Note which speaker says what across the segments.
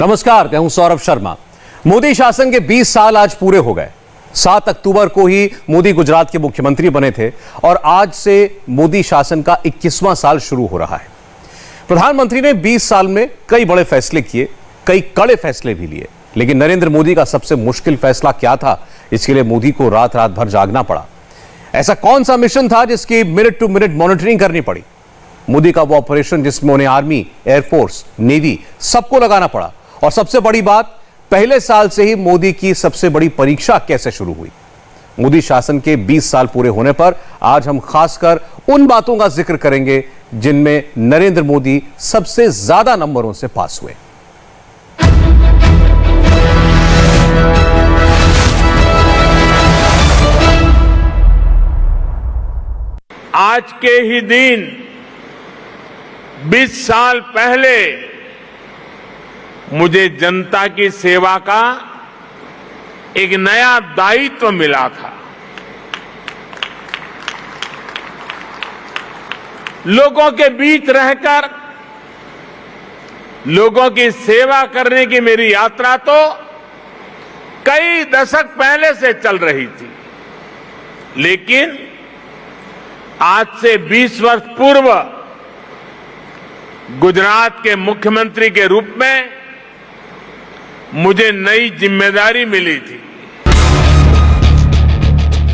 Speaker 1: नमस्कार, मैं हूं सौरभ शर्मा। मोदी शासन के 20 साल आज पूरे हो गए। 7 अक्टूबर को ही मोदी गुजरात के मुख्यमंत्री बने थे और आज से मोदी शासन का 21वां साल शुरू हो रहा है। प्रधानमंत्री ने 20 साल में कई बड़े फैसले किए, कई कड़े फैसले भी लिए, लेकिन नरेंद्र मोदी का सबसे मुश्किल फैसला क्या था, इसके लिए मोदी को रात रात भर जागना पड़ा। ऐसा कौन सा मिशन था जिसकी मिनट टू मिनट मॉनिटरिंग करनी पड़ी? मोदी का वो ऑपरेशन जिसमें उन्हें आर्मी, एयरफोर्स, नेवी सबको लगाना पड़ा। और सबसे बड़ी बात, पहले साल से ही मोदी की सबसे बड़ी परीक्षा कैसे शुरू हुई? मोदी शासन के 20 साल पूरे होने पर आज हम खासकर उन बातों का जिक्र करेंगे जिनमें नरेंद्र मोदी सबसे ज्यादा नंबरों से पास हुए।
Speaker 2: आज के ही दिन 20 साल पहले मुझे जनता की सेवा का एक नया दायित्व मिला था। लोगों के बीच रहकर लोगों की सेवा करने की मेरी यात्रा तो कई दशक पहले से चल रही थी, लेकिन आज से 20 वर्ष पूर्व गुजरात के मुख्यमंत्री के रूप में मुझे नई जिम्मेदारी मिली थी।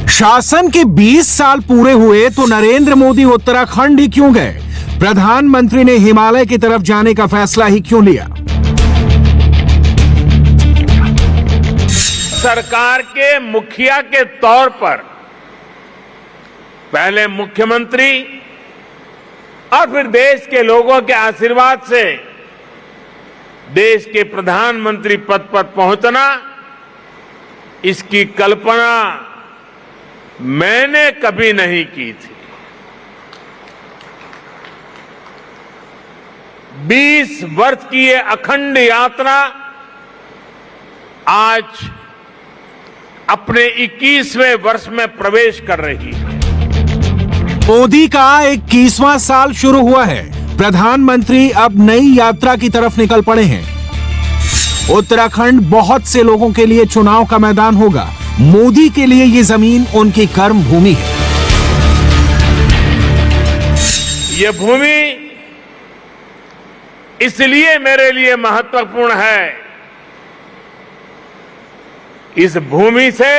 Speaker 3: शासन के 20 साल पूरे हुए तो नरेंद्र मोदी उत्तराखंड ही क्यों गए? प्रधानमंत्री ने हिमालय की तरफ जाने का फैसला ही क्यों लिया?
Speaker 2: सरकार के मुखिया के तौर पर पहले मुख्यमंत्री और फिर देश के लोगों के आशीर्वाद से देश के प्रधानमंत्री पद पर पहुंचना, इसकी कल्पना मैंने कभी नहीं की थी। 20 वर्ष की ये अखंड यात्रा आज अपने 21वें वर्ष में प्रवेश कर रही है।
Speaker 3: मोदी का 21वां साल शुरू हुआ है। प्रधानमंत्री अब नई यात्रा की तरफ निकल पड़े हैं। उत्तराखंड बहुत से लोगों के लिए चुनाव का मैदान होगा। मोदी के लिए ये जमीन उनकी कर्म भूमि है।
Speaker 2: ये भूमि इसलिए मेरे लिए महत्वपूर्ण है, इस भूमि से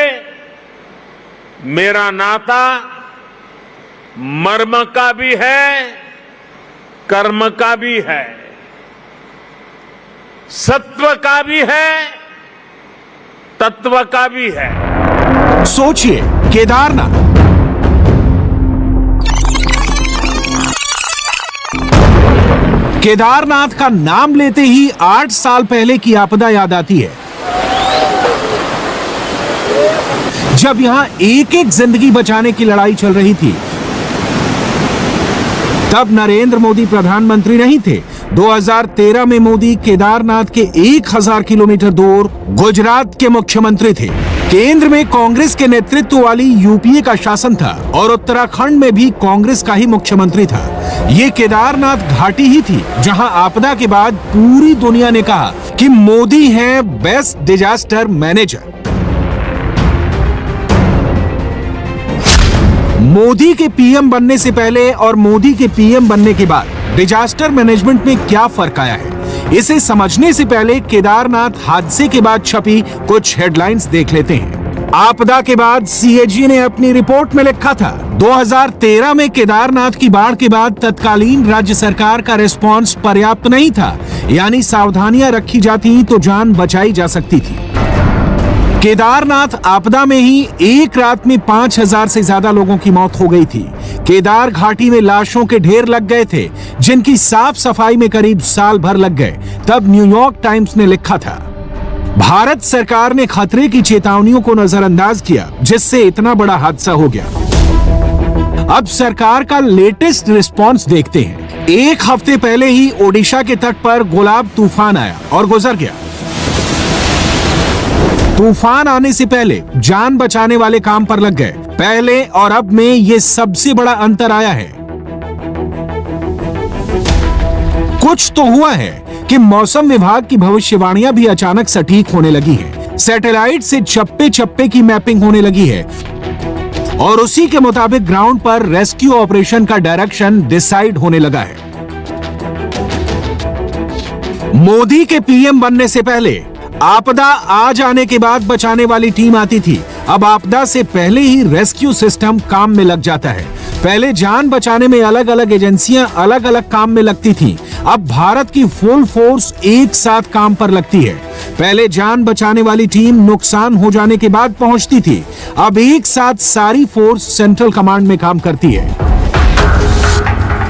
Speaker 2: मेरा नाता मर्म का भी है, कर्म का भी है, सत्व का भी है, तत्व का भी है।
Speaker 3: सोचिए, केदारनाथ, केदारनाथ का नाम लेते ही 8 साल पहले की आपदा याद आती है, जब यहां एक एक जिंदगी बचाने की लड़ाई चल रही थी। तब नरेंद्र मोदी प्रधानमंत्री नहीं थे। 2013 में मोदी केदारनाथ के 1000 किलोमीटर दूर गुजरात के मुख्यमंत्री थे। केंद्र में कांग्रेस के नेतृत्व वाली यूपीए का शासन था और उत्तराखंड में भी कांग्रेस का ही मुख्यमंत्री था। ये केदारनाथ घाटी ही थी जहां आपदा के बाद पूरी दुनिया ने कहा कि मोदी हैं बेस्ट डिजास्टर मैनेजर। मोदी के पीएम बनने से पहले और मोदी के पीएम बनने के बाद डिजास्टर मैनेजमेंट में क्या फर्क आया है, इसे समझने से पहले केदारनाथ हादसे के बाद छपी कुछ हेडलाइंस देख लेते हैं। आपदा के बाद सीएजी ने अपनी रिपोर्ट में लिखा था, 2013 में केदारनाथ की बाढ़ के बाद तत्कालीन राज्य सरकार का रिस्पॉन्स पर्याप्त नहीं था, यानी सावधानियां रखी जाती तो जान बचाई जा सकती थी। केदारनाथ आपदा में ही एक रात में 5000 से ज्यादा लोगों की मौत हो गई थी। केदार घाटी में लाशों के ढेर लग गए थे, जिनकी साफ सफाई में करीब साल भर लग गए। तब न्यूयॉर्क टाइम्स ने लिखा था, भारत सरकार ने खतरे की चेतावनियों को नजरअंदाज किया, जिससे इतना बड़ा हादसा हो गया। अब सरकार का लेटेस्ट रिस्पॉन्स देखते हैं। एक हफ्ते पहले ही ओडिशा के तट पर गुलाब तूफान आया और गुजर गया। तूफान आने से पहले जान बचाने वाले काम पर लग गए। पहले और अब में ये सबसे बड़ा अंतर आया है। कुछ तो हुआ है। कि मौसम विभाग की भविष्यवाणियां भी अचानक सटीक होने लगी हैं। सैटेलाइट से चप्पे चप्पे की मैपिंग होने लगी है और उसी के मुताबिक ग्राउंड पर रेस्क्यू ऑपरेशन का डायरेक्शन डिसाइड होने लगा है। मोदी के पीएम बनने से पहले आपदा आ जाने के बाद बचाने वाली टीम आती थी। अब आपदा से पहले ही रेस्क्यू सिस्टम काम में लग जाता है। पहले जान बचाने में अलग अलग एजेंसियां अलग अलग काम में लगती थीं। अब भारत की फुल फोर्स एक साथ काम पर लगती है। पहले जान बचाने वाली टीम नुकसान हो जाने के बाद पहुंचती थी। अब एक साथ सारी फोर्स सेंट्रल कमांड में काम करती है।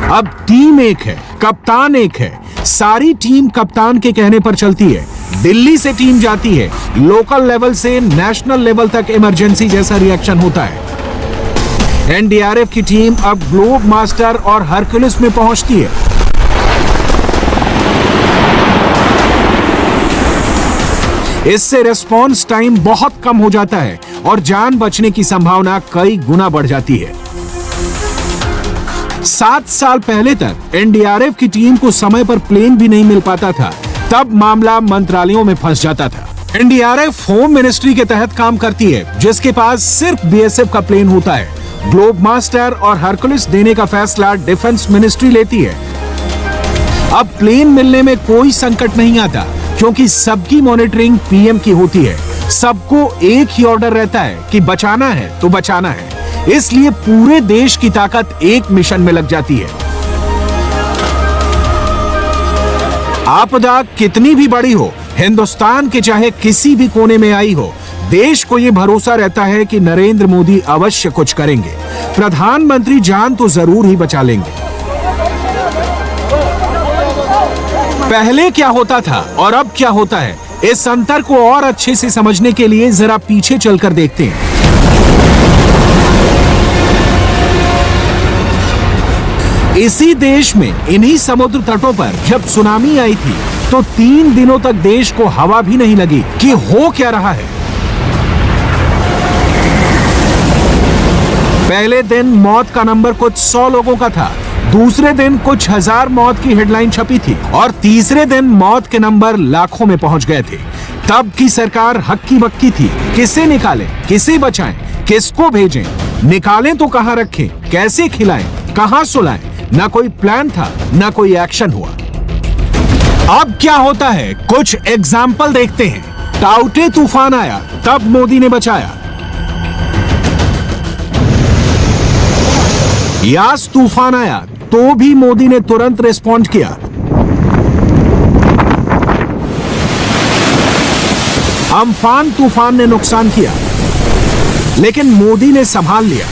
Speaker 3: अब टीम एक है, कप्तान एक है। सारी टीम कप्तान के कहने पर चलती है। दिल्ली से टीम जाती है, लोकल लेवल से नेशनल लेवल तक इमरजेंसी जैसा रिएक्शन होता है। एनडीआरएफ की टीम अब ग्लोब मास्टर और हरक्यूलिस में पहुंचती है। इससे रिस्पॉन्स टाइम बहुत कम हो जाता है और जान बचने की संभावना कई गुना बढ़ जाती है। 7 साल पहले तक एनडीआरएफ की टीम को समय पर प्लेन भी नहीं मिल पाता था। तब मामला मंत्रालयों में फंस जाता था। एनडीआरएफ होम मिनिस्ट्री के तहत काम करती है, जिसके पास सिर्फ बीएसएफ का प्लेन होता है। ग्लोब मास्टर और हरक्यूलिस देने का फैसला डिफेंस मिनिस्ट्री लेती है। अब प्लेन मिलने में कोई संकट नहीं आता, क्योंकि सबकी मॉनिटरिंग पीएम की होती है। सबको एक ही ऑर्डर रहता है कि बचाना है तो बचाना है। इसलिए पूरे देश की ताकत एक मिशन में लग जाती है। आपदा कितनी भी बड़ी हो, हिंदुस्तान के चाहे किसी भी कोने में आई हो, देश को यह भरोसा रहता है कि नरेंद्र मोदी अवश्य कुछ करेंगे। प्रधानमंत्री जान तो जरूर ही बचा लेंगे। पहले क्या होता था और अब क्या होता है, इस अंतर को और अच्छे से समझने के लिए जरा पीछे चलकर देखते हैं। इसी देश में इन्हीं समुद्र तटों पर जब सुनामी आई थी तो 3 दिनों तक देश को हवा भी नहीं लगी कि हो क्या रहा है। पहले दिन मौत का नंबर कुछ 100 लोगों का था, दूसरे दिन कुछ 1000 मौत की हेडलाइन छपी थी और तीसरे दिन मौत के नंबर लाखों में पहुंच गए थे। तब की सरकार हक्की बक्की थी, किसे निकालें, किसे बचाएं, किसको भेजें, निकालें तो कहां रखें, कैसे खिलाएं, कहां सुलाएं। ना कोई प्लान था, ना कोई एक्शन हुआ। अब क्या होता है, कुछ एग्जाम्पल देखते हैं। टाउटे तूफान आया, तब मोदी ने बचाया। यास तूफान आया तो भी मोदी ने तुरंत रिस्पॉन्ड किया। अम्फान तूफान ने नुकसान किया, लेकिन मोदी ने संभाल लिया।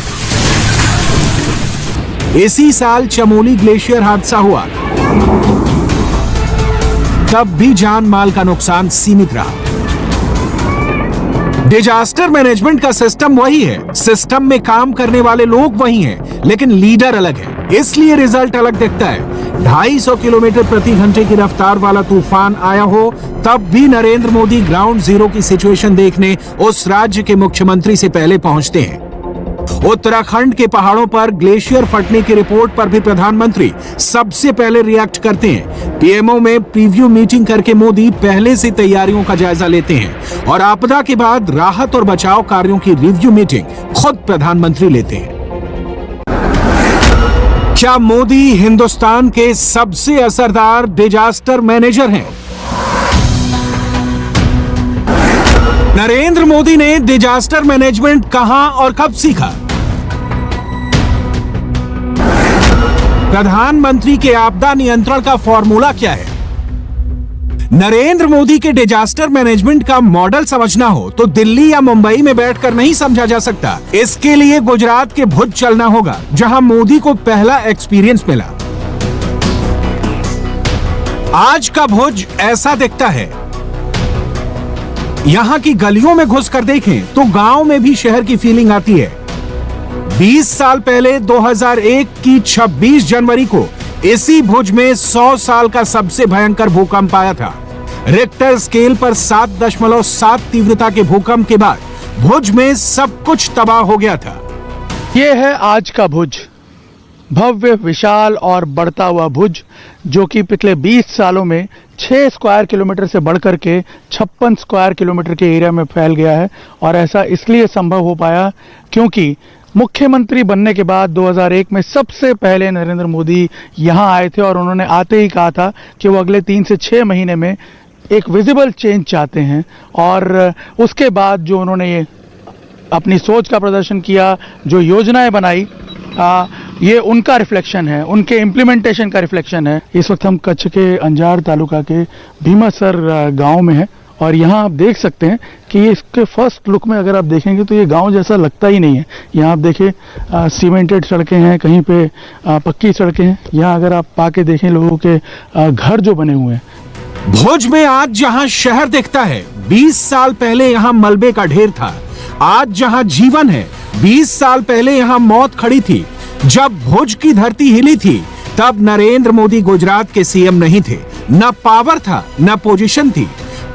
Speaker 3: इसी साल चमोली ग्लेशियर हादसा हुआ, तब भी जान माल का नुकसान सीमित रहा। डिजास्टर मैनेजमेंट का सिस्टम वही है, सिस्टम में काम करने वाले लोग वही हैं, लेकिन लीडर अलग है, इसलिए रिजल्ट अलग दिखता है। 250 किलोमीटर प्रति घंटे की रफ्तार वाला तूफान आया हो, तब भी नरेंद्र मोदी ग्राउंड जीरो की सिचुएशन देखने उस राज्य के मुख्यमंत्री से पहले पहुंचते हैं। उत्तराखंड के पहाड़ों पर ग्लेशियर फटने की रिपोर्ट पर भी प्रधानमंत्री सबसे पहले रिएक्ट करते हैं। पीएमओ में प्रीव्यू मीटिंग करके मोदी पहले से तैयारियों का जायजा लेते हैं और आपदा के बाद राहत और बचाव कार्यों की रिव्यू मीटिंग खुद प्रधानमंत्री लेते हैं। क्या मोदी हिंदुस्तान के सबसे असरदार डिजास्टर मैनेजर हैं? नरेंद्र मोदी ने डिजास्टर मैनेजमेंट कहां और कब सीखा? प्रधानमंत्री के आपदा नियंत्रण का फॉर्मूला क्या है? नरेंद्र मोदी के डिजास्टर मैनेजमेंट का मॉडल समझना हो तो दिल्ली या मुंबई में बैठकर नहीं समझा जा सकता। इसके लिए गुजरात के भुज चलना होगा, जहां मोदी को पहला एक्सपीरियंस मिला। आज का भुज ऐसा दिखता है। यहां की गलियों में घुसकर देखें तो गांव में भी शहर की फीलिंग आती है। 20 साल पहले 2001 की 26 जनवरी को इसी भुज में 100 साल का सबसे भयंकर भूकंप आया था। रिक्टर स्केल पर 7.7 तीव्रता के भूकंप के बाद भुज में सब कुछ तबाह हो गया था।
Speaker 4: ये है आज का भुज। भव्य, विशाल और बढ़ता हुआ भुज, जो कि पिछले 20 सालों में 6 स्क्वायर किलोमीटर से बढ़कर के 56 स्क्वायर किलोमीटर के एरिया में फैल गया है। और ऐसा इसलिए संभव हो पाया क्योंकि मुख्यमंत्री बनने के बाद 2001 में सबसे पहले नरेंद्र मोदी यहाँ आए थे और उन्होंने आते ही कहा था कि वो अगले 3 से 6 महीने में एक विजिबल चेंज चाहते हैं। और उसके बाद जो उन्होंने ये अपनी सोच का प्रदर्शन किया, जो योजनाएं बनाई, ये उनका रिफ्लेक्शन है, उनके इम्प्लीमेंटेशन का रिफ्लेक्शन है। इस वक्त हम कच्छ के अंजार तालुका के भीमासर गांव में हैं और यहाँ आप देख सकते हैं कि ये इसके फर्स्ट लुक में अगर आप देखेंगे तो ये गांव जैसा लगता ही नहीं है। यहाँ आप देखिए सीमेंटेड सड़कें हैं, कहीं पे पक्की सड़कें हैं। यहाँ अगर आप पाके देखें लोगों के घर जो बने हुए हैं।
Speaker 3: भुज में आज जहां शहर दिखता है, 20 साल पहले यहां मलबे का ढेर था। आज जहां जीवन है, 20 साल पहले यहां मौत खड़ी थी। जब भुज की धरती हिली थी तब नरेंद्र मोदी गुजरात के सीएम नहीं थे। न पावर था, न पोजीशन थी।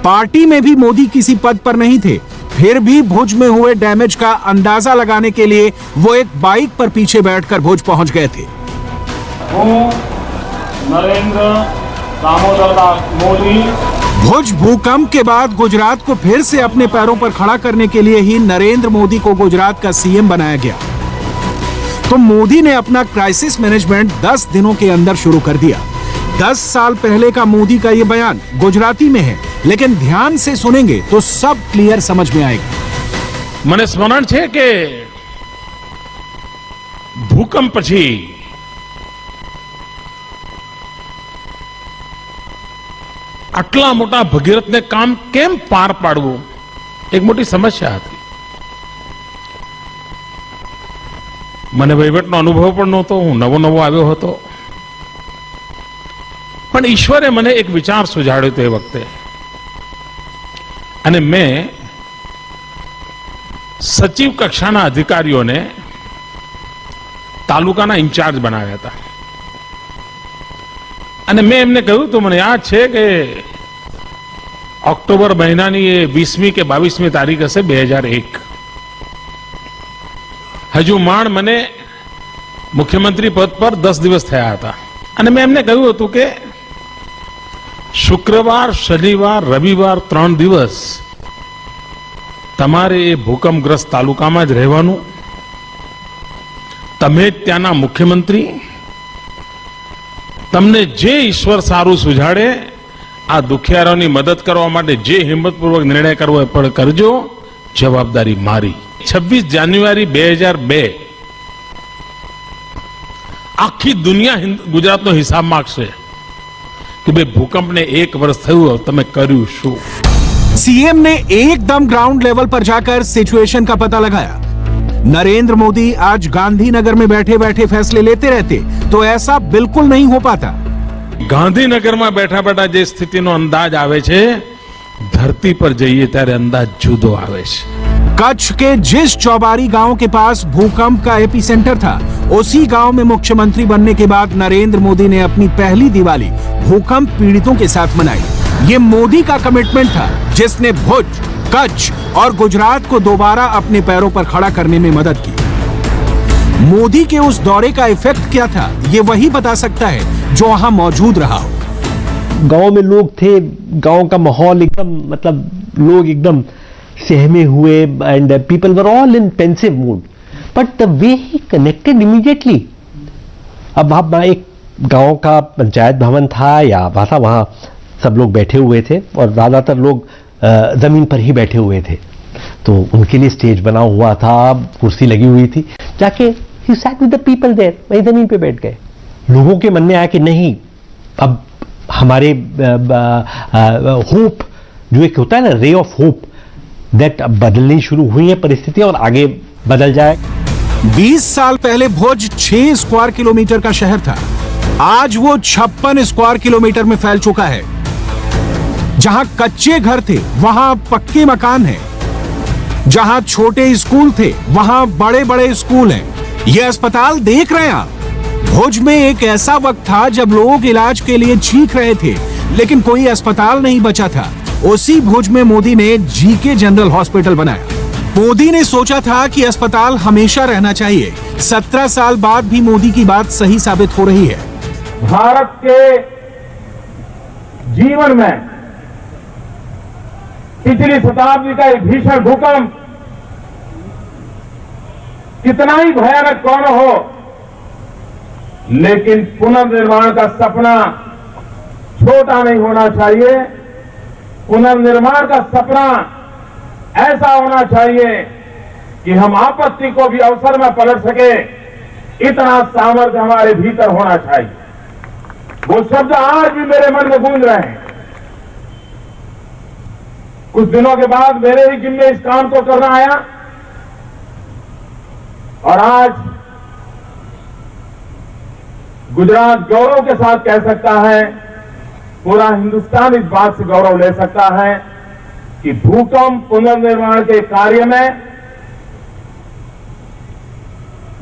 Speaker 3: पार्टी में भी मोदी किसी पद पर नहीं थे। फिर भी भुज में हुए डैमेज का अंदाजा लगाने के लिए वो एक बाइक पर पीछे बैठकर भुज पहुंच गए थे।
Speaker 5: नरेंद्र दामोदर दास मोदी।
Speaker 3: भुज भूकंप के बाद गुजरात को फिर से अपने पैरों पर खड़ा करने के लिए ही नरेंद्र मोदी को गुजरात का सीएम बनाया गया। तो मोदी ने अपना क्राइसिस मैनेजमेंट 10 दिनों के अंदर शुरू कर दिया। 10 साल पहले का मोदी का ये बयान गुजराती में है, लेकिन ध्यान से सुनेंगे तो सब क्लियर समझ में आएगा।
Speaker 2: મને સ્મરણ છે કે ભૂકંપ પછી આટલા મોટા ભગીરથને કામ કેમ પાર પાડવું એક મોટી સમસ્યા હતી. મને વહીવટનો અનુભવ પણ નહોતો, હું નવો નવો આવ્યો હતો, પણ ઈશ્વરે મને એક વિચાર સુઝાડ્યો તે વખતે અને મેં સચિવ કક્ષાના અધિકારીઓને તાલુકાના ઇન્ચાર્જ બનાવ્યા હતા અને મેં એમને કહ્યું તો મને યાદ છે કે ઓક્ટોબર મહિનાની એ 20મી કે 22મી તારીખ હશે 2001. હજુ માંડ મને મુખ્યમંત્રી પદ પર 10 દિવસ થયા હતા અને મેં એમને કહ્યું હતું કે શુક્રવાર, શનિવાર, રવિવાર 3 દિવસ તમારે એ ભૂકંપગ્રસ્ત તાલુકામાં જ રહેવાનું. તમે જ ત્યાંના મુખ્યમંત્રી. તમને જે ઈશ્વર સારું સુઝાડે આ દુખિયારોની મદદ કરવા માટે જે હિંમતપૂર્વક નિર્ણય કરવો એ પણ કરજો. જવાબદારી મારી. 26 જાન્યુઆરી 2002 આખી દુનિયા ગુજરાતનો હિસાબ માંગશે कि भाई भूकंप ने 1 वर्ष थયું, તમે કર્યું શું?
Speaker 3: सीएम ने एकदम ग्राउंड लेवल पर जाकर सिचुएशन का पता लगाया। नरेंद्र मोदी आज गांधीनगर में बैठे बैठे फैसले लेते रहते तो ऐसा बिल्कुल नहीं हो पाता।
Speaker 2: गांधीनगर में बैठा बैठा जे स्थितिनो अंदाज आवे छे, धरती पर जाइए त्यारे अंदाज जुदो आवे छे।
Speaker 3: कच्छ के जिस चौबारी गांव के पास भूकंप का एपिसेंटर था, उसी गांव में मुख्यमंत्री बनने के बाद नरेंद्र मोदी ने अपनी पहली दिवाली भूकंप पीड़ितों के साथ मनाई। ये मोदी का कमिटमेंट था जिसने भुज, कच्छ और गुजरात को दोबारा अपने पैरों पर खड़ा करने में मदद की। मोदी के उस दौरे का इफेक्ट क्या था, ये वही बता सकता है जो वहां मौजूद रहा हो।
Speaker 6: गांव में लोग थे, गांव का माहौल एकदम, मतलब लोग एकदम सहमे हुए and people were all in pensive mood, but the way he connected immediately. अब वहां एक गांव का पंचायत भवन था या वहां सब लोग बैठे हुए थे और ज्यादातर लोग जमीन पर ही बैठे हुए थे, तो उनके लिए स्टेज बना हुआ था, कुर्सी लगी हुई थी। जाके ही sat with the people there, वही जमीन पे बैठ गए। लोगों के मन में आया कि नहीं, अब हमारे होप जो एक होता है ना, रे ऑफ होप, दैट बदलनी शुरू हुई है परिस्थितियां और आगे बदल जाए।
Speaker 3: 20 साल पहले भुज 6 स्क्वायर किलोमीटर का शहर था, आज वो 56 स्क्वायर किलोमीटर में फैल चुका है। जहां कच्चे घर थे वहां पक्के मकान हैं, जहां छोटे स्कूल थे वहां बड़े बड़े स्कूल हैं। ये अस्पताल देख रहे हैं आप। भुज में एक ऐसा वक्त था जब लोग इलाज के लिए चीख रहे थे, लेकिन कोई अस्पताल नहीं बचा था। उसी भुज में मोदी ने जीके जनरल हॉस्पिटल बनाया। मोदी ने सोचा था कि अस्पताल हमेशा रहना चाहिए। 17 साल बाद भी मोदी की बात सही साबित हो रही है।
Speaker 2: भारत के जीवन में पिछली शताब्दी का एक भीषण भूकंप कितना ही भयानक कौन हो, लेकिन पुनर्निर्माण का सपना छोटा नहीं होना चाहिए। पुनर्निर्माण का सपना ऐसा होना चाहिए कि हम आपत्ति को भी अवसर में पलट सके, इतना सामर्थ्य हमारे भीतर होना चाहिए। वो शब्द आज भी मेरे मन में गूंज रहे हैं। कुछ दिनों के बाद मेरे ही जिम्मे इस काम को करना आया और आज गुजरात गौरव के साथ कह सकता है, पूरा हिंदुस्तान इस बात से गौरव ले सकता है कि भूकंप पुनर्निर्माण के कार्य में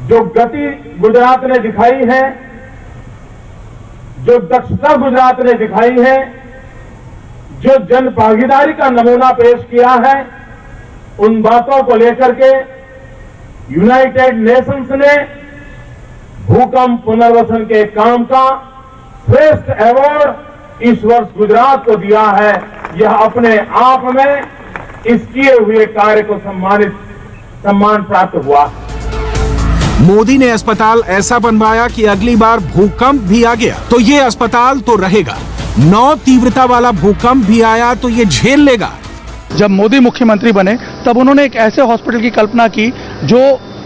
Speaker 2: जो गति गुजरात ने दिखाई है, जो दक्षता गुजरात ने दिखाई है, जो जन भागीदारी का नमूना पेश किया है, उन बातों को लेकर के यूनाइटेड नेशंस ने भूकंप पुनर्वसन के काम का श्रेष्ठ अवार्ड इस वर्ष गुजरात को दिया है। यह अपने आप में इस किए हुए कार्य को सम्मान प्राप्त हुआ।
Speaker 3: मोदी ने अस्पताल ऐसा बनवाया कि अगली बार भूकंप भी आ गया तो ये अस्पताल तो रहेगा। 9 तीव्रता वाला भूकंप भी आया तो ये झेल लेगा।
Speaker 4: जब मोदी मुख्यमंत्री बने तब उन्होंने एक ऐसे हॉस्पिटल की कल्पना की जो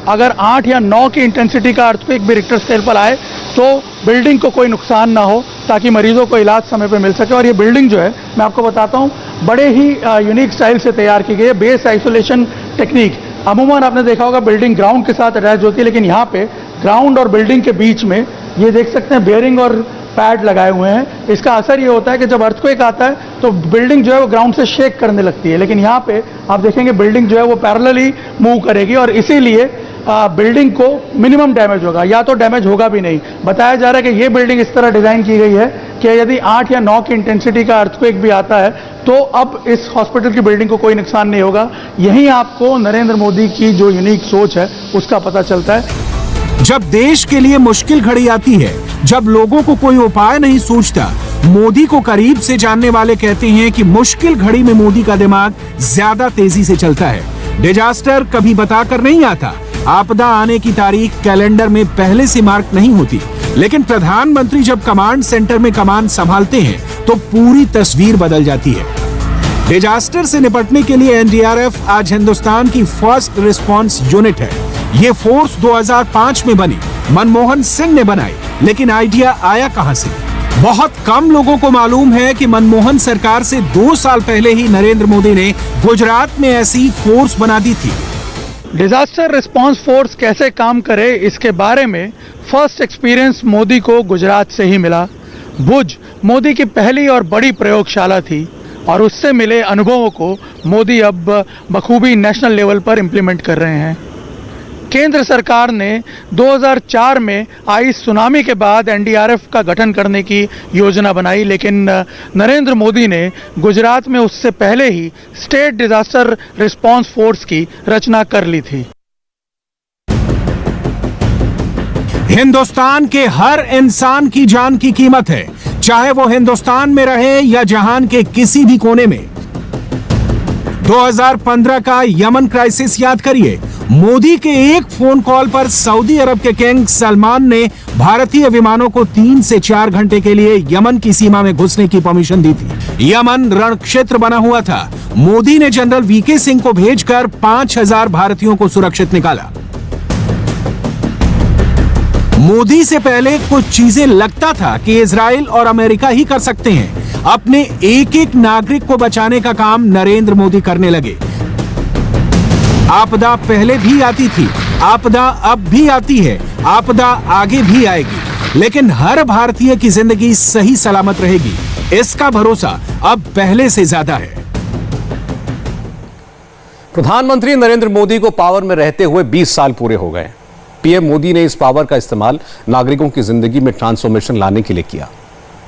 Speaker 4: अगर 8 या 9 की इंटेंसिटी का अर्थक्वेक भी रिक्टर स्केल पर आए तो बिल्डिंग को कोई नुकसान ना हो, ताकि मरीजों को इलाज समय पर मिल सके। और ये बिल्डिंग जो है, मैं आपको बताता हूँ, बड़े ही यूनिक स्टाइल से तैयार की गई है। बेस आइसोलेशन टेक्निक, अमूमन आपने देखा होगा बिल्डिंग ग्राउंड के साथ अटैच होती है, लेकिन यहाँ पे ग्राउंड और बिल्डिंग के बीच में ये देख सकते हैं बेयरिंग और पैड लगाए हुए हैं। इसका असर ये होता है कि जब अर्थक्वेक आता है तो बिल्डिंग जो है वो ग्राउंड से शेक करने लगती है, लेकिन यहाँ पे आप देखेंगे बिल्डिंग जो है वो पैरेलली मूव करेगी और इसीलिए बिल्डिंग को मिनिमम डैमेज होगा, या तो डैमेज होगा भी नहीं। बताया जा रहा है कि ये बिल्डिंग इस तरह डिजाइन की गई है कि यदि 8 या 9 की इंटेंसिटी का अर्थक्वेक भी आता है तो अब इस हॉस्पिटल की बिल्डिंग को कोई नुकसान नहीं होगा। यही आपको नरेंद्र मोदी की जो यूनिक सोच है उसका पता चलता है।
Speaker 3: जब देश के लिए मुश्किल घड़ी आती है, जब लोगों को कोई उपाय नहीं सूझता, मोदी को करीब से जानने वाले कहते हैं कि मुश्किल घड़ी में मोदी का दिमाग ज्यादा तेजी से चलता है। डिजास्टर कभी बताकर नहीं आता, आपदा आने की तारीख कैलेंडर में पहले से मार्क नहीं होती, लेकिन प्रधानमंत्री जब कमांड सेंटर में कमान संभालते हैं तो पूरी तस्वीर बदल जाती है। डिजास्टर से निपटने के लिए एनडीआरएफ आज हिंदुस्तान की फर्स्ट रिस्पांस यूनिट है। ये फोर्स 2005 में बनी, मनमोहन सिंह ने बनाई, लेकिन आइडिया आया कहां से? बहुत कम लोगों को मालूम है कि मनमोहन सरकार से 2 साल पहले ही नरेंद्र मोदी ने गुजरात में ऐसी फोर्स बना दी थी।
Speaker 4: डिजास्टर रिस्पांस फोर्स कैसे काम करे, इसके बारे में फर्स्ट एक्सपीरियंस मोदी को गुजरात से ही मिला। भुज मोदी की पहली और बड़ी प्रयोगशाला थी और उससे मिले अनुभवों को मोदी अब बखूबी नेशनल लेवल पर इम्प्लीमेंट कर रहे हैं। केंद्र सरकार ने 2004 में आई सुनामी के बाद एनडीआरएफ का गठन करने की योजना बनाई, लेकिन नरेंद्र मोदी ने गुजरात में उससे पहले ही स्टेट डिजास्टर रिस्पांस फोर्स की रचना कर ली थी।
Speaker 3: हिंदुस्तान के हर इंसान की जान की कीमत है, चाहे वो हिंदुस्तान में रहे या जहान के किसी भी कोने में। 2015 का यमन क्राइसिस याद करिए। मोदी के एक फोन कॉल पर सऊदी अरब के किंग सलमान ने भारतीय विमानों को 3 से 4 घंटे के लिए यमन की सीमा में घुसने की परमिशन दी थी। यमन रण क्षेत्र बना हुआ था। मोदी ने जनरल वीके सिंह को भेजकर 5000 भारतीयों को सुरक्षित निकाला। मोदी से पहले कुछ चीजें लगता था कि इजराइल और अमेरिका ही कर सकते हैं। अपने एक एक नागरिक को बचाने का काम नरेंद्र मोदी करने लगे। आपदा पहले भी आती थी, आपदा अब भी आती है, आपदा आगे भी आएगी, लेकिन हर भारतीय की जिंदगी सही सलामत रहेगी, इसका भरोसा अब पहले से ज्यादा है।
Speaker 1: प्रधानमंत्री नरेंद्र मोदी को पावर में रहते हुए 20 साल पूरे हो गए। पीएम मोदी ने इस पावर का इस्तेमाल नागरिकों की जिंदगी में ट्रांसफॉर्मेशन लाने के लिए किया।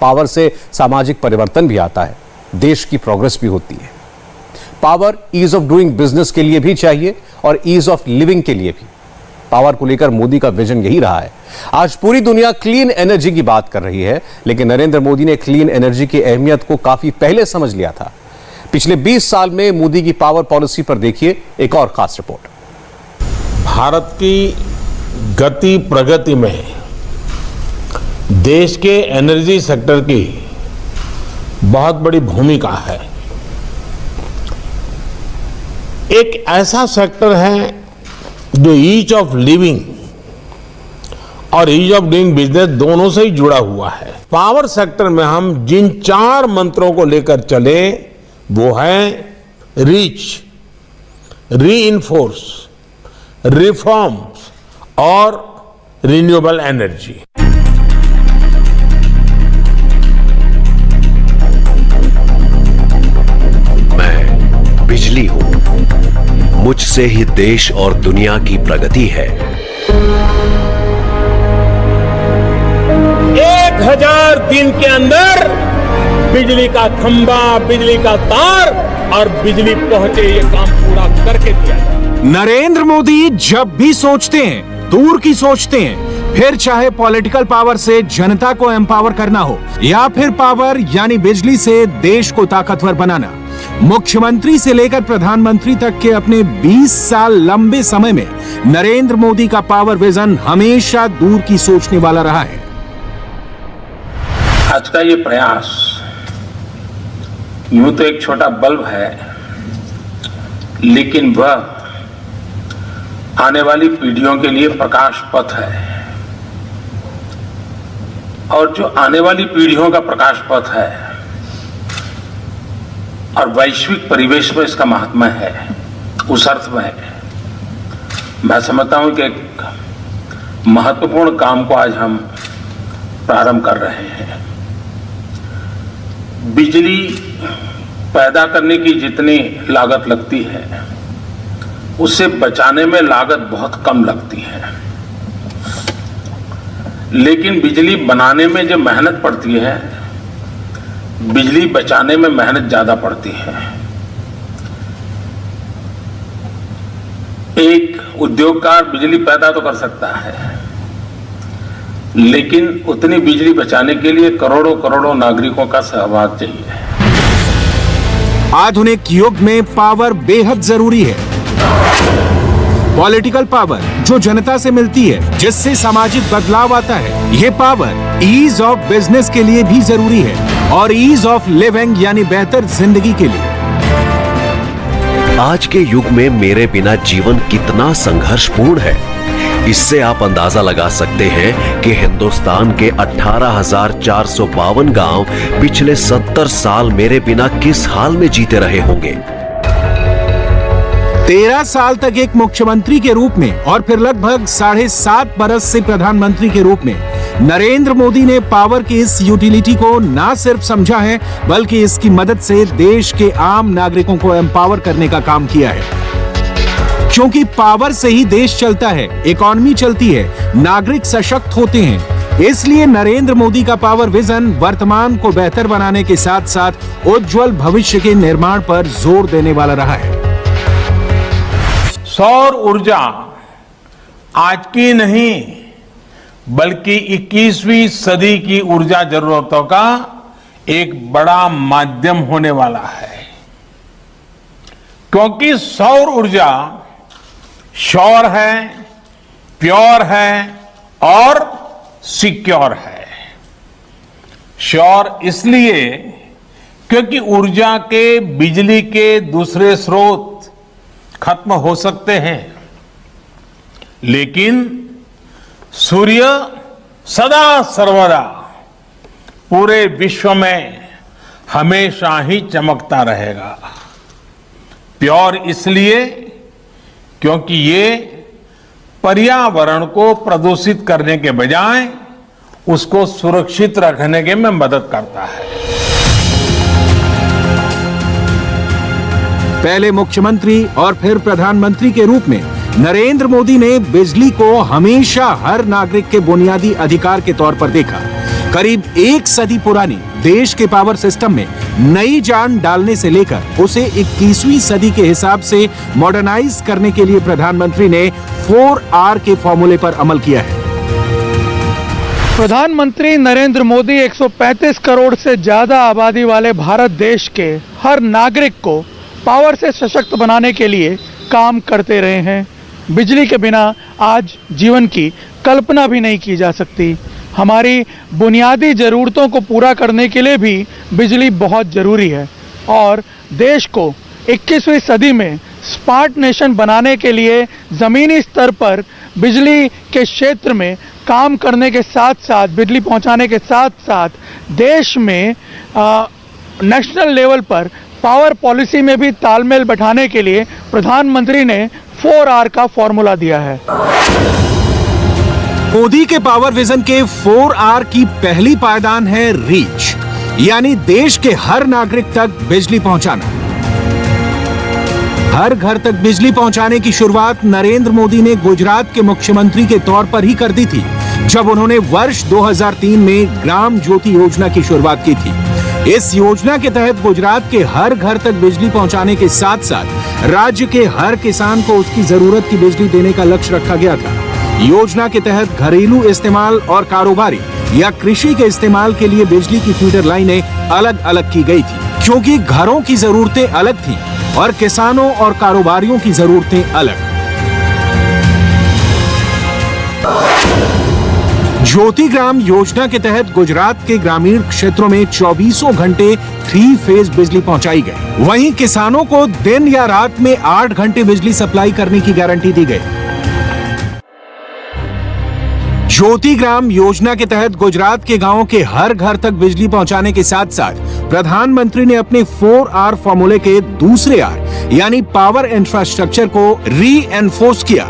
Speaker 1: पावर से सामाजिक परिवर्तन भी आता है, देश की प्रोग्रेस भी होती है। Power ease of doing business के लिए भी चाहिए और ईज ऑफ लिविंग के लिए भी। पावर को लेकर मोदी का विजन यही रहा है। आज पूरी दुनिया क्लीन एनर्जी की बात कर रही है, लेकिन नरेंद्र मोदी ने क्लीन एनर्जी की अहमियत को काफी पहले समझ लिया था। पिछले 20 साल में मोदी की पावर पॉलिसी पर देखिए एक और खास रिपोर्ट।
Speaker 2: भारत की गति प्रगति में देश के एनर्जी सेक्टर की बहुत बड़ी भूमिका है। एक ऐसा सेक्टर है जो ईज ऑफ लिविंग और ईज ऑफ डूइंग बिजनेस दोनों से ही जुड़ा हुआ है। पावर सेक्टर में हम जिन 4 मंत्रों को लेकर चले वो है रीच, रीइंफोर्स, रिफॉर्म्स और रिन्यूएबल एनर्जी।
Speaker 7: मैं बिजली हूं, मुझसे ही देश और दुनिया की प्रगति है।
Speaker 2: 1000 दिन के अंदर बिजली का खंभा, बिजली का तार और बिजली पहुंचे, ये काम पूरा करके दिया।
Speaker 3: नरेंद्र मोदी जब भी सोचते हैं दूर की सोचते हैं, फिर चाहे पॉलिटिकल पावर से जनता को एम्पावर करना हो या फिर पावर यानी बिजली से देश को ताकतवर बनाना। मुख्यमंत्री से लेकर प्रधानमंत्री तक के अपने 20 साल लंबे समय में नरेंद्र मोदी का पावर विजन हमेशा दूर की सोचने वाला रहा है।
Speaker 2: आज का ये प्रयास यूं तो एक छोटा बल्ब है, लेकिन वह आने वाली पीढ़ियों के लिए प्रकाश पथ है। और जो आने वाली पीढ़ियों का प्रकाश पथ है और वैश्विक परिवेश में इसका महात्मा है, उस अर्थ में मैं समझता हूं कि एक महत्वपूर्ण काम को आज हम प्रारंभ कर रहे हैं। बिजली पैदा करने की जितनी लागत लगती है, उससे बचाने में लागत बहुत कम लगती है, लेकिन बिजली बनाने में जो मेहनत पड़ती है, बिजली बचाने में मेहनत ज्यादा पड़ती है। एक उद्योगकार बिजली पैदा तो कर सकता है, लेकिन उतनी बिजली बचाने के लिए करोड़ों करोड़ों नागरिकों का सहभाग चाहिए।
Speaker 3: आधुनिक युग में पावर बेहद जरूरी है। पॉलिटिकल पावर जो जनता से मिलती है, जिससे सामाजिक बदलाव आता है, ये पावर ईज ऑफ बिजनेस के लिए भी जरूरी है और ईज ऑफ लिविंग यानी बेहतर जिंदगी के लिए।
Speaker 7: आज के युग में मेरे बिना जीवन कितना संघर्षपूर्ण है, इससे आप अंदाजा लगा सकते हैं कि हिंदुस्तान के 18,452 गांव पिछले 70 साल मेरे बिना किस हाल में जीते रहे होंगे।
Speaker 3: 13 साल तक एक मुख्यमंत्री के रूप में और फिर लगभग 7.5 बरस से प्रधानमंत्री के रूप में नरेंद्र मोदी ने पावर की इस यूटिलिटी को ना सिर्फ समझा है, बल्कि इसकी मदद से देश के आम नागरिकों को एम्पावर करने का काम किया है। क्योंकि पावर से ही देश चलता है, इकॉनमी चलती है, नागरिक सशक्त होते हैं। इसलिए नरेंद्र मोदी का पावर विजन वर्तमान को बेहतर बनाने के साथ साथ उज्जवल भविष्य के निर्माण पर जोर देने वाला रहा है।
Speaker 2: सौर ऊर्जा आज की नहीं बल्कि 21वीं सदी की ऊर्जा जरूरतों का एक बड़ा माध्यम होने वाला है, क्योंकि सौर ऊर्जा श्योर है, प्योर है और सिक्योर है। श्योर इसलिए क्योंकि ऊर्जा के बिजली के दूसरे स्रोत खत्म हो सकते हैं, लेकिन सूर्य सदा सर्वदा पूरे विश्व में हमेशा ही चमकता रहेगा। प्योर इसलिए क्योंकि ये पर्यावरण को प्रदूषित करने के बजाय उसको सुरक्षित रखने के में मदद करता है।
Speaker 3: पहले मुख्यमंत्री और फिर प्रधानमंत्री के रूप में नरेंद्र मोदी ने बिजली को हमेशा हर नागरिक के बुनियादी अधिकार के तौर पर देखा। करीब एक सदी पुरानी देश के पावर सिस्टम में नई जान डालने से लेकर उसे 21वीं सदी के हिसाब से मॉडर्नाइज करने के लिए प्रधानमंत्री ने 4R के फॉर्मूले पर अमल किया है।
Speaker 4: प्रधानमंत्री नरेंद्र मोदी 135 करोड़ से ज्यादा आबादी वाले भारत देश के हर नागरिक को पावर से सशक्त बनाने के लिए काम करते रहे हैं। बिजली के बिना आज जीवन की कल्पना भी नहीं की जा सकती। हमारी बुनियादी ज़रूरतों को पूरा करने के लिए भी बिजली बहुत ज़रूरी है और देश को 21वीं सदी में स्मार्ट नेशन बनाने के लिए ज़मीनी स्तर पर बिजली के क्षेत्र में काम करने के साथ साथ, बिजली पहुंचाने के साथ साथ देश में नेशनल लेवल पर पावर पॉलिसी में भी तालमेल बैठाने के लिए प्रधानमंत्री ने 4R का फॉर्मूला दिया है।
Speaker 3: मोदी के पावर विजन के 4R की पहली पायदान है रीच, यानी देश के हर नागरिक तक बिजली पहुंचाना। हर घर तक बिजली पहुंचाने की शुरुआत नरेंद्र मोदी ने गुजरात के मुख्यमंत्री के तौर पर ही कर दी थी, जब उन्होंने वर्ष 2003 में ग्राम ज्योति योजना की शुरुआत की थी। इस योजना के तहत गुजरात के हर घर तक बिजली पहुंचाने के साथ साथ राज्य के हर किसान को उसकी जरूरत की बिजली देने का लक्ष्य रखा गया था। योजना के तहत घरेलू इस्तेमाल और कारोबारी या कृषि के इस्तेमाल के लिए बिजली की फीडर लाइनें अलग अलग की गई थी, क्योंकि घरों की जरूरतें अलग थीं और किसानों और कारोबारियों की जरूरतें अलग। ज्योति ग्राम योजना के तहत गुजरात के ग्रामीण क्षेत्रों में 24 घंटे 3 फेज बिजली पहुंचाई गई। वहीं किसानों को दिन या रात में 8 घंटे बिजली सप्लाई करने की गारंटी दी गई। ज्योति ग्राम योजना के तहत गुजरात के गांवों के हर घर तक बिजली पहुंचाने के साथ साथ प्रधानमंत्री ने अपने 4R फॉर्मूले के दूसरे R यानी पावर इंफ्रास्ट्रक्चर को री-एनफोर्स किया।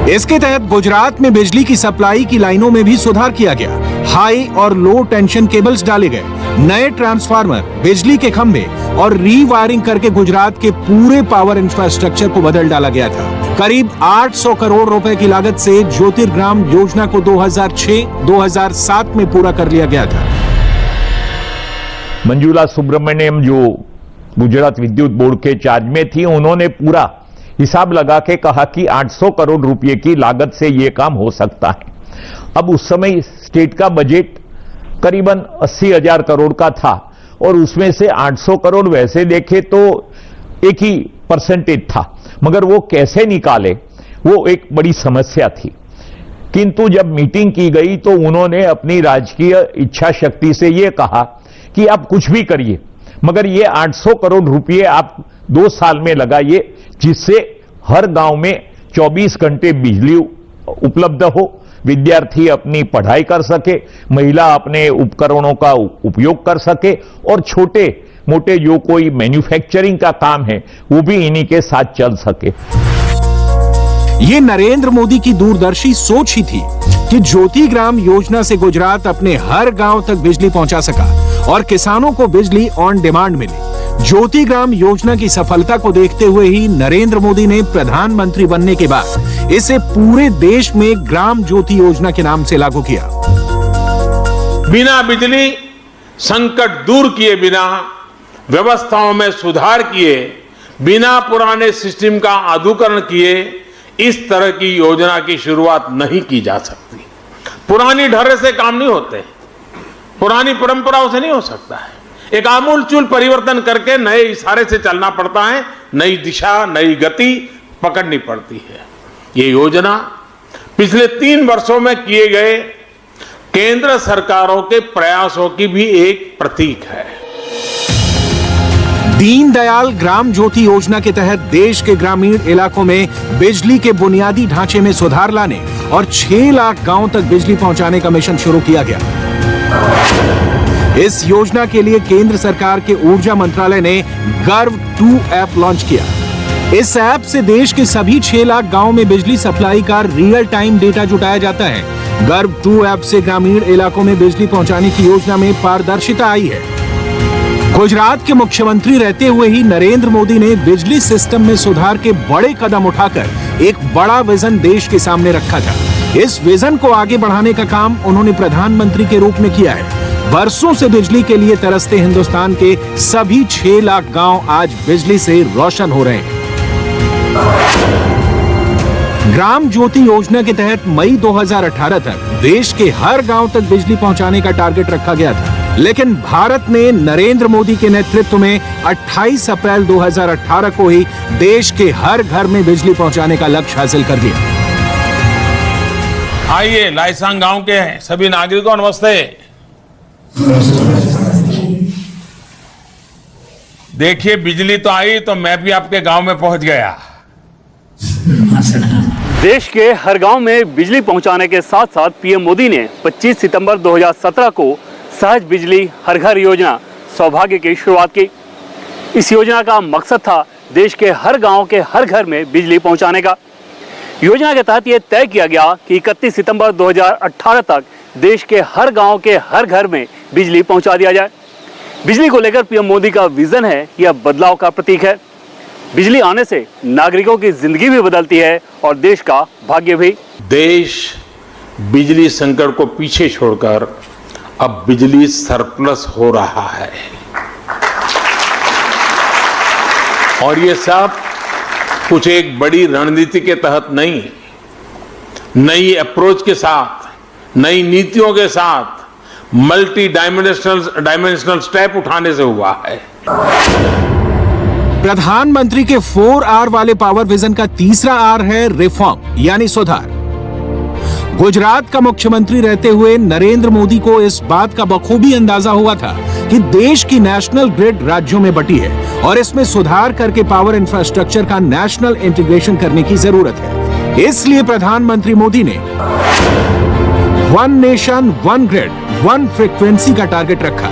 Speaker 3: इसके तहत गुजरात में बिजली की सप्लाई की लाइनों में भी सुधार किया गया। हाई और लो टेंशन केबल्स डाले गए, नए ट्रांसफार्मर, बिजली के खंभे और रीवायरिंग करके गुजरात के पूरे पावर इंफ्रास्ट्रक्चर को बदल डाला गया था। करीब 800 करोड़ रुपए की लागत से ज्योतिर्ग्राम योजना को 2006-2007 में पूरा कर लिया गया था।
Speaker 8: मंजुला सुब्रमण्यम जो गुजरात विद्युत बोर्ड के चार्ज में थी, उन्होंने पूरा हिसाब लगा के कहा कि 800 करोड़ रुपए की लागत से यह काम हो सकता है। अब उस समय स्टेट का बजट करीबन 80,000 करोड़ का था और उसमें से 800 करोड़ वैसे देखे तो एक ही परसेंटेज था, मगर वो कैसे निकाले वो एक बड़ी समस्या थी। किंतु जब मीटिंग की गई तो उन्होंने अपनी राजकीय इच्छा शक्ति से ये कहा कि आप कुछ भी करिए, मगर ये 800 करोड़ रुपए आप 2 साल में लगाइए, जिससे हर गांव में 24 घंटे बिजली उपलब्ध हो, विद्यार्थी अपनी पढ़ाई कर सके, महिला अपने उपकरणों का उपयोग कर सके और छोटे मोटे जो कोई मैन्युफैक्चरिंग का काम है वो भी इन्हीं के साथ चल सके।
Speaker 3: ये नरेंद्र मोदी की दूरदर्शी सोच ही थी कि ज्योति ग्राम योजना से गुजरात अपने हर गांव तक बिजली पहुंचा सका और किसानों को बिजली ऑन डिमांड मिले। ज्योति ग्राम योजना की सफलता को देखते हुए ही नरेंद्र मोदी ने प्रधानमंत्री बनने के बाद इसे पूरे देश में ग्राम ज्योति योजना के नाम से लागू किया।
Speaker 2: बिना बिजली संकट दूर किए बिना, व्यवस्थाओं में सुधार किए बिना, पुराने सिस्टम का आधुनिकीकरण किए इस तरह की योजना की शुरुआत नहीं की जा सकती। पुरानी ढर्रे से काम नहीं होते, पुरानी परंपराओं से नहीं हो सकता है। एक आमूलचूल परिवर्तन करके नए इशारे से चलना पड़ता है, नई दिशा, नई गति पकड़नी पड़ती है। ये योजना पिछले 3 वर्षों में किए गए केंद्र सरकारों के प्रयासों की भी एक प्रतीक है।
Speaker 3: दीनदयाल ग्राम ज्योति योजना के तहत देश के ग्रामीण इलाकों में बिजली के बुनियादी ढांचे में सुधार लाने और 6 लाख गांवों तक बिजली पहुंचाने का मिशन शुरू किया गया। इस योजना के लिए केंद्र सरकार के ऊर्जा मंत्रालय ने गर्व 2 ऐप लॉन्च किया। इस ऐप से देश के सभी 6 लाख गांवों में बिजली सप्लाई का रियल टाइम डेटा जुटाया जाता है। गर्व 2 ऐप से ग्रामीण इलाकों में बिजली पहुंचाने की योजना में पारदर्शिता आई है। गुजरात के मुख्यमंत्री रहते हुए ही नरेंद्र मोदी ने बिजली सिस्टम में सुधार के बड़े कदम उठाकर एक बड़ा विजन देश के सामने रखा था। इस विजन को आगे बढ़ाने का काम उन्होंने प्रधानमंत्री के रूप में किया है। बरसों से बिजली के लिए तरसते हिंदुस्तान के सभी 6 लाख गांव आज बिजली से रोशन हो रहे हैं। ग्राम ज्योति योजना के तहत मई 2018 तक देश के हर गांव तक बिजली पहुंचाने का टारगेट रखा गया था, लेकिन भारत ने नरेंद्र मोदी के नेतृत्व में 28 अप्रैल 2018 को ही देश के हर घर में बिजली पहुंचाने का लक्ष्य हासिल कर लिया।
Speaker 2: आइए लाइसांग गांव के सभी नागरिकों नमस्ते। देखिए बिजली तो आई तो मैं भी आपके गांव में पहुंच गया।
Speaker 9: देश के हर गांव में बिजली पहुंचाने के साथ साथ पीएम मोदी ने 25 सितंबर 2017 को सहज बिजली हर घर योजना सौभाग्य की शुरुआत की। इस योजना का मकसद था देश के हर गांव के हर घर में बिजली पहुंचाने का। योजना के तहत यह तय किया गया कि 31 सितंबर 2018 तक देश के हर गांव के हर घर में बिजली पहुंचा दिया जाए। बिजली को लेकर पीएम मोदी का विजन है, यह बदलाव का प्रतीक है। बिजली आने से नागरिकों की जिंदगी भी बदलती है और देश का भाग्य भी।
Speaker 2: देश बिजली संकट को पीछे छोड़कर अब बिजली सरप्लस हो रहा है और ये सब कुछ एक बड़ी रणनीति के तहत नहीं, नई अप्रोच के साथ, नई नीतियों के साथ मल्टी डायमेंशनल स्टेप उठाने से हुआ है।
Speaker 3: प्रधानमंत्री के 4R वाले पावर विजन का तीसरा R है रिफॉर्म यानी सुधार। गुजरात का मुख्यमंत्री रहते हुए नरेंद्र मोदी को इस बात का बखूबी अंदाजा हुआ था कि देश की नेशनल ग्रिड राज्यों में बटी है और इसमें सुधार करके पावर इंफ्रास्ट्रक्चर का नेशनल इंटीग्रेशन करने की जरूरत है। इसलिए प्रधानमंत्री मोदी ने one nation one grid one frequency का टारगेट रखा।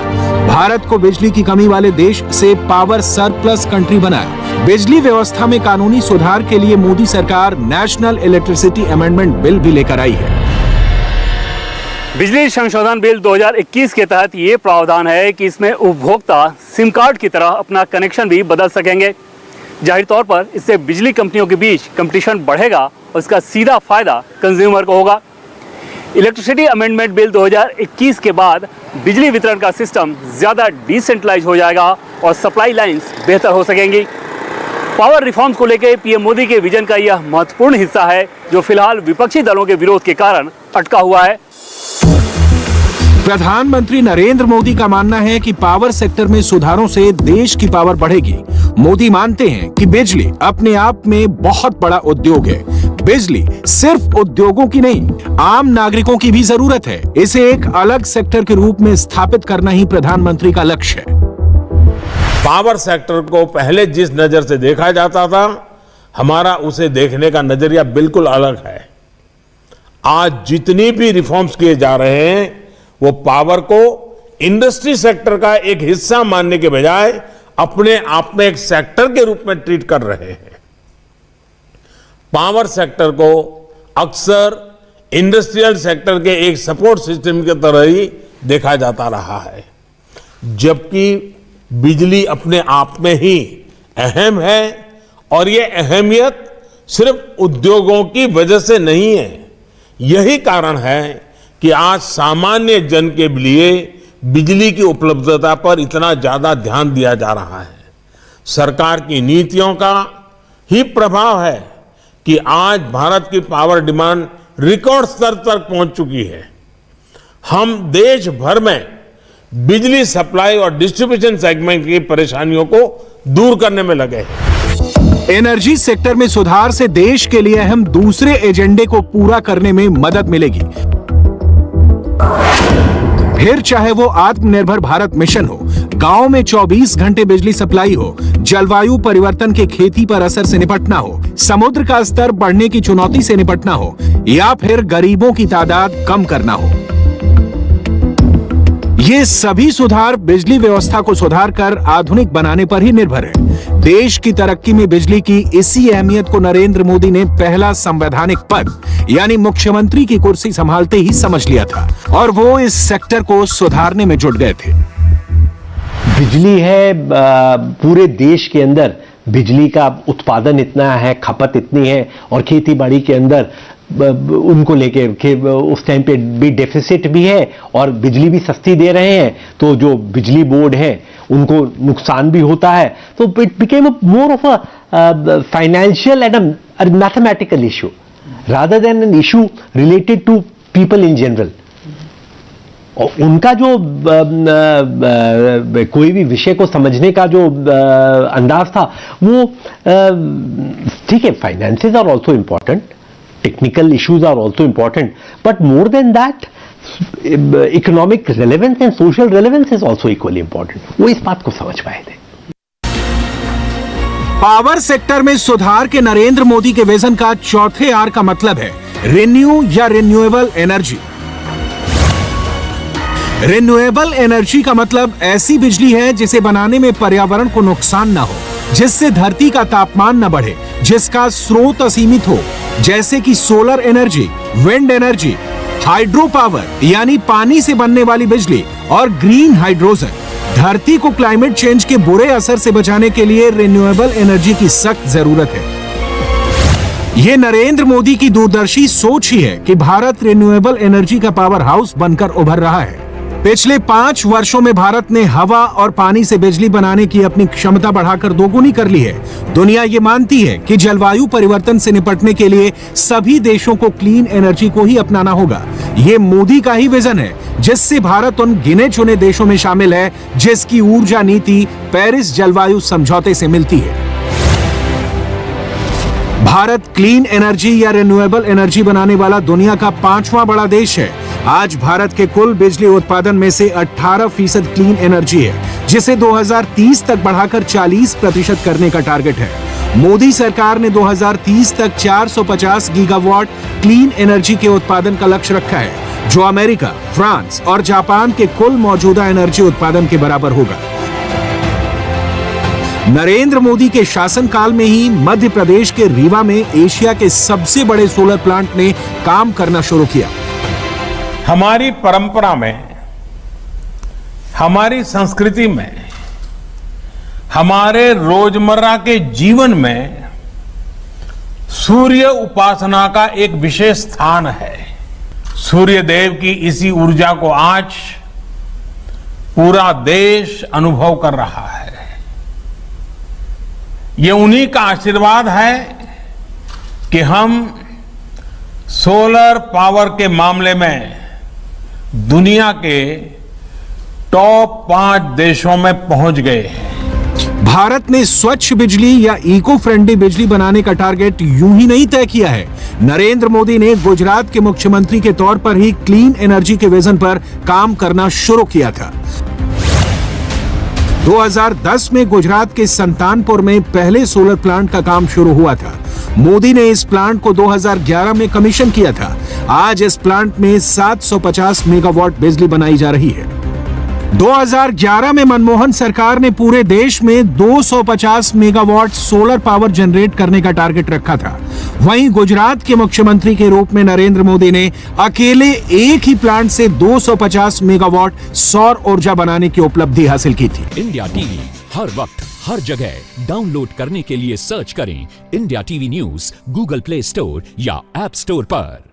Speaker 3: भारत को बिजली की कमी वाले देश से पावर सरप्लस कंट्री बनाया। बिजली व्यवस्था में कानूनी सुधार के लिए मोदी सरकार नेशनल इलेक्ट्रिसिटी अमेंडमेंट बिल भी लेकर आई है।
Speaker 9: बिजली संशोधन बिल 2021 के तहत ये प्रावधान है कि इसमें उपभोक्ता सिम कार्ड की तरह अपना कनेक्शन भी बदल सकेंगे। जाहिर तौर पर इससे बिजली कंपनियों के बीच कंपटीशन बढ़ेगा और इसका सीधा फायदा कंज्यूमर को होगा। इलेक्ट्रिसिटी अमेंडमेंट बिल 2021 के बाद बिजली वितरण का सिस्टम ज्यादा डिसेंट्रलाइज हो जाएगा और सप्लाई लाइंस बेहतर हो सकेंगी। पावर रिफॉर्म्स को लेकर पीएम मोदी के विजन का यह महत्वपूर्ण हिस्सा है जो फिलहाल विपक्षी दलों के विरोध के कारण अटका हुआ है।
Speaker 3: प्रधानमंत्री नरेंद्र मोदी का मानना है कि पावर सेक्टर में सुधारों से देश की पावर बढ़ेगी। मोदी मानते हैं कि बिजली अपने आप में बहुत बड़ा उद्योग है। बिजली सिर्फ उद्योगों की नहीं, आम नागरिकों की भी जरूरत है। इसे एक अलग सेक्टर के रूप में स्थापित करना ही प्रधानमंत्री का लक्ष्य है।
Speaker 2: पावर सेक्टर को पहले जिस नजर से देखा जाता था, हमारा उसे देखने का नजरिया बिल्कुल अलग है। आज जितनी भी रिफॉर्म्स किए जा रहे हैं वो पावर को इंडस्ट्री सेक्टर का एक हिस्सा मानने के बजाय अपने आप में एक सेक्टर के रूप में ट्रीट कर रहे हैं। पावर सेक्टर को अक्सर इंडस्ट्रियल सेक्टर के एक सपोर्ट सिस्टम की तरह ही देखा जाता रहा है, जबकि बिजली अपने आप में ही अहम है और ये अहमियत सिर्फ उद्योगों की वजह से नहीं है। यही कारण है कि आज सामान्य जन के लिए बिजली की उपलब्धता पर इतना ज्यादा ध्यान दिया जा रहा है। सरकार की नीतियों का ही प्रभाव है कि आज भारत की पावर डिमांड रिकॉर्ड स्तर तक पहुंच चुकी है। हम देश भर में बिजली सप्लाई और डिस्ट्रीब्यूशन सेगमेंट की परेशानियों को दूर करने में लगे हैं।
Speaker 3: एनर्जी सेक्टर में सुधार से देश के लिए अहम दूसरे एजेंडे को पूरा करने में मदद मिलेगी। फिर चाहे वो आत्मनिर्भर भारत मिशन हो, गांव में 24 घंटे बिजली सप्लाई हो, जलवायु परिवर्तन के खेती पर असर से निपटना हो, समुद्र का स्तर बढ़ने की चुनौती से निपटना हो या फिर गरीबों की तादाद कम करना हो। ये सभी सुधार बिजली व्यवस्था को सुधार कर आधुनिक बनाने पर ही निर्भर है। देश की तरक्की में बिजली की इसी अहमियत को नरेंद्र मोदी ने पहला संवैधानिक पद यानी मुख्यमंत्री की कुर्सी संभालते ही समझ लिया था और वो इस सेक्टर को सुधारने में जुट गए थे।
Speaker 6: बिजली है, पूरे देश के अंदर बिजली का उत्पादन इतना है, खपत इतनी है और खेती बाड़ी के अंदर उनको लेके कि उस टाइम पे भी डेफिसिट भी है और बिजली भी सस्ती दे रहे हैं, तो जो बिजली बोर्ड है उनको नुकसान भी होता है। तो it became more of a financial and a mathematical issue rather than an issue related to people in general. और उनका जो कोई भी विषय को समझने का जो अंदाज था वो ठीक है, finances are also important, technical issues are also important, but more than that economic relevance and social relevance is also equally important. वो इस बात को समझ पाए थे।
Speaker 3: पावर सेक्टर में सुधार के नरेंद्र मोदी के विजन का चौथे आर का मतलब है रिन्यू या रिन्यूएबल एनर्जी। रिन्यूएबल एनर्जी का मतलब ऐसी बिजली है जिसे बनाने में पर्यावरण को नुकसान न हो, जिससे धरती का तापमान न बढ़े, जिसका स्रोत असीमित हो, जैसे कि solar energy, wind energy, hydro power यानी पानी से बनने वाली बिजली और ग्रीन हाइड्रोजन। धरती को क्लाइमेट चेंज के बुरे असर से बचाने के लिए रिन्यूएबल एनर्जी की सख्त जरूरत है। ये नरेंद्र मोदी की दूरदर्शी सोच ही है कि भारत रिन्यूएबल एनर्जी का पावर हाउस बनकर उभर रहा है। पिछले 5 वर्षों में भारत ने हवा और पानी से बिजली बनाने की अपनी क्षमता बढ़ाकर दोगुनी कर ली है। दुनिया ये मानती है कि जलवायु परिवर्तन से निपटने के लिए सभी देशों को क्लीन एनर्जी को ही अपनाना होगा। ये मोदी का ही विजन है, जिससे भारत उन गिने चुने देशों में शामिल है जिसकी ऊर्जा नीति पेरिस जलवायु समझौते से मिलती है। भारत क्लीन एनर्जी या रिन्यूएबल एनर्जी बनाने वाला दुनिया का 5वां बड़ा देश है। आज भारत के कुल बिजली उत्पादन में से 18% क्लीन एनर्जी है, जिसे 2030 तक बढ़ाकर 40% करने का टारगेट है। मोदी सरकार ने 2030 तक 450 गीगावाट क्लीन एनर्जी के उत्पादन का लक्ष्य रखा है, जो अमेरिका, फ्रांस और जापान के कुल मौजूदा एनर्जी उत्पादन के बराबर होगा। नरेंद्र मोदी के शासनकाल में ही मध्य प्रदेश के रीवा में एशिया के सबसे बड़े सोलर प्लांट ने काम करना शुरू किया।
Speaker 2: हमारी परंपरा में, हमारी संस्कृति में, हमारे रोजमर्रा के जीवन में सूर्य उपासना का एक विशेष स्थान है। सूर्य देव की इसी ऊर्जा को आज पूरा देश अनुभव कर रहा है। ये उन्हीं का आशीर्वाद है कि हम सोलर पावर के मामले में दुनिया के टॉप 5 देशों में पहुंच गए हैं।
Speaker 3: भारत ने स्वच्छ बिजली या इको फ्रेंडली बिजली बनाने का टारगेट यूं ही नहीं तय किया है। नरेंद्र मोदी ने गुजरात के मुख्यमंत्री के तौर पर ही क्लीन एनर्जी के विजन पर काम करना शुरू किया था। 2010 में गुजरात के संतानपुर में पहले सोलर प्लांट का काम शुरू हुआ था। मोदी ने इस प्लांट को 2011 में कमीशन किया था। आज इस प्लांट में 750 मेगावाट बिजली बनाई जा रही है। 2011 में मनमोहन सरकार ने पूरे देश में 250 मेगावाट सोलर पावर जनरेट करने का टारगेट रखा था। वहीं गुजरात के मुख्यमंत्री के रूप में नरेंद्र मोदी ने अकेले एक ही प्लांट से 250 मेगावाट सौर ऊर्जा बनाने की उपलब्धि हासिल की थी।
Speaker 10: इंडिया टीवी हर वक्त हर जगह डाउनलोड करने के लिए सर्च करें India TV news Google play store या ऐप स्टोर पर।